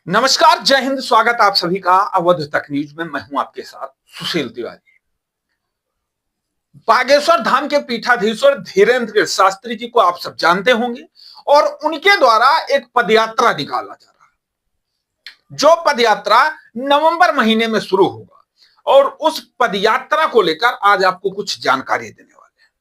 नमस्कार, जय हिंद। स्वागत आप सभी का अवध तक न्यूज में। मैं हूं आपके साथ सुशील तिवारी। बागेश्वर धाम के पीठाधीश्वर धीरेन्द्र शास्त्री जी को आप सब जानते होंगे और उनके द्वारा एक पदयात्रा निकाला जा रहा है, जो पदयात्रा नवंबर महीने में शुरू होगा। और उस पदयात्रा को लेकर आज आपको कुछ जानकारी देने वाले हैं।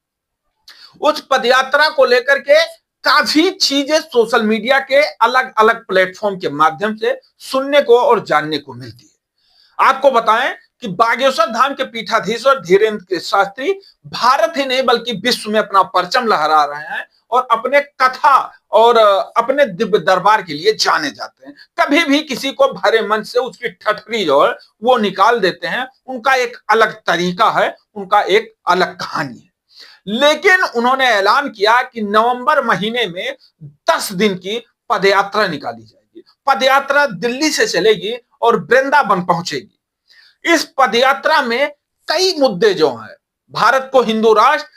उस पदयात्रा को लेकर के काफी चीजें सोशल मीडिया के अलग अलग प्लेटफॉर्म के माध्यम से सुनने को और जानने को मिलती है। आपको बताएं कि बागेश्वर धाम के पीठाधीश्वर धीरेन्द्र के शास्त्री भारत ही नहीं बल्कि विश्व में अपना परचम लहरा रहे हैं और अपने कथा और अपने दिव्य दरबार के लिए जाने जाते हैं। कभी भी किसी को भरे मन से उसकी ठठरी जो है वो निकाल देते हैं। उनका एक अलग तरीका है, उनका एक अलग कहानी है। लेकिन उन्होंने ऐलान किया कि नवंबर महीने में 10 दिन की पदयात्रा निकाली जाएगी। पदयात्रा दिल्ली से चलेगी और वृंदावन पहुंचेगी। इस पदयात्रा में कई मुद्दे जो हैं, भारत को हिंदू राष्ट्र,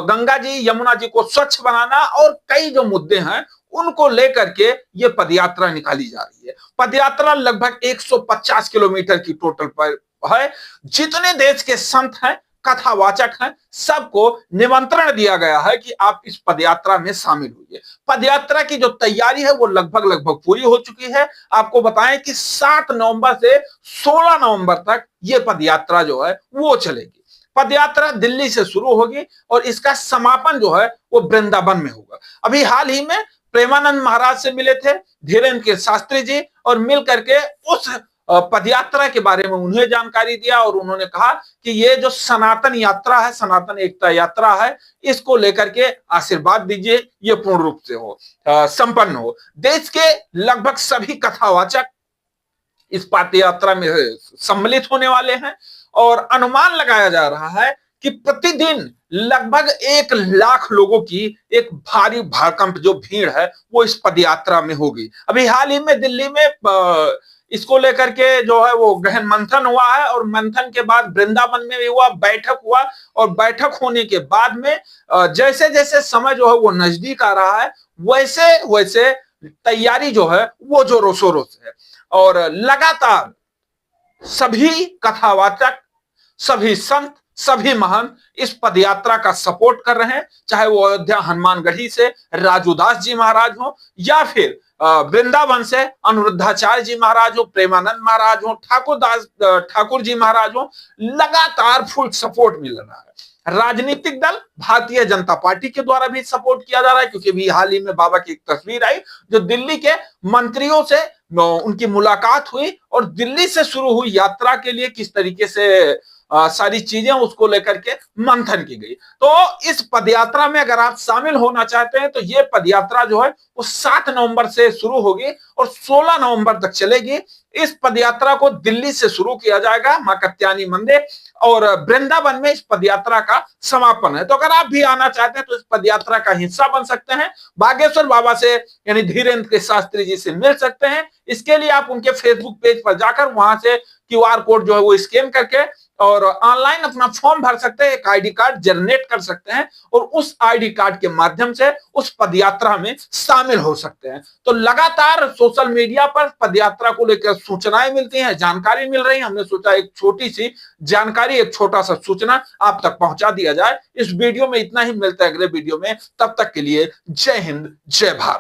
गंगा जी यमुना जी को स्वच्छ बनाना और कई जो मुद्दे हैं उनको लेकर के ये पदयात्रा निकाली जा रही है। पदयात्रा लगभग 150 किलोमीटर की टोटल पर है। जितने देश के संत हैं, कथावाचक हैं, सबको निमंत्रण दिया गया है कि आप इस पदयात्रा में शामिल होइए। पदयात्रा की जो तैयारी है वो लगभग पूरी हो चुकी है। आपको बताएं कि 7 नवंबर से 16 नवंबर तक ये पदयात्रा जो है वो चलेगी। पदयात्रा दिल्ली से शुरू होगी और इसका समापन जो है वो वृंदावन में होगा। अभी हाल ही में प्रेमानंद महाराज से मिले थे धीरेन्द्र के शास्त्री जी और मिल करके उस पदयात्रा के बारे में उन्हें जानकारी दिया और उन्होंने कहा कि ये जो सनातन यात्रा है, सनातन एकता यात्रा है, इसको लेकर के आशीर्वाद दीजिए, ये पूर्ण रूप से हो संपन्न हो। देश के लगभग सभी कथावाचक इस पदयात्रा में सम्मिलित होने वाले हैं और अनुमान लगाया जा रहा है कि प्रतिदिन लगभग 1 लाख लोगों की एक भारी भरकम जो भीड़ है वो इस पदयात्रा में होगी। अभी हाल ही में दिल्ली में इसको लेकर के जो है वो गहन मंथन हुआ है और मंथन के बाद वृंदावन में भी हुआ, बैठक हुआ और बैठक होने के बाद में जैसे जैसे समय जो है वो नजदीक आ रहा है वैसे वैसे तैयारी जो है वो जोरों शोरों से है। और लगातार सभी कथावाचक, सभी संत, सभी महंत इस पदयात्रा का सपोर्ट कर रहे हैं, चाहे वो अयोध्या हनुमानगढ़ी से राजूदास जी महाराज हो या फिर वृंदावन से अनिरुद्धाचार्य जी महाराज हो, प्रेमानंद महाराज हो, ठाकुर जी महाराज हो। लगातार फुल सपोर्ट मिल रहा है। राजनीतिक दल भारतीय जनता पार्टी के द्वारा भी सपोर्ट किया जा रहा है, क्योंकि भी हाल ही में बाबा की एक तस्वीर आई जो दिल्ली के मंत्रियों से उनकी मुलाकात हुई और दिल्ली से शुरू हुई यात्रा के लिए किस तरीके से सारी चीजें उसको लेकर के मंथन की गई। तो इस पदयात्रा में अगर आप शामिल होना चाहते हैं तो ये पदयात्रा जो है वो 7 नवंबर से शुरू होगी और 16 नवंबर तक चलेगी। इस पदयात्रा को दिल्ली से शुरू किया जाएगा, मां कत्यानी मंदिर, और वृंदावन में इस पदयात्रा का समापन है। तो अगर आप भी आना चाहते हैं तो इस पदयात्रा का हिस्सा बन सकते हैं, बागेश्वर बाबा से यानी धीरेन्द्र के शास्त्री जी से मिल सकते हैं। इसके लिए आप उनके फेसबुक पेज पर जाकर वहां से QR कोड जो है वो स्कैन करके और ऑनलाइन अपना फॉर्म भर सकते हैं, एक ID कार्ड जनरेट कर सकते हैं और उस ID कार्ड के माध्यम से उस पदयात्रा में शामिल हो सकते हैं। तो लगातार सोशल मीडिया पर पदयात्रा को लेकर सूचनाएं मिलती हैं, जानकारी मिल रही है। हमने सोचा एक छोटी सी जानकारी, एक छोटा सा सूचना आप तक पहुंचा दिया जाए। इस वीडियो में इतना ही, मिलता है अगले वीडियो में। तब तक के लिए जय हिंद, जय भारत।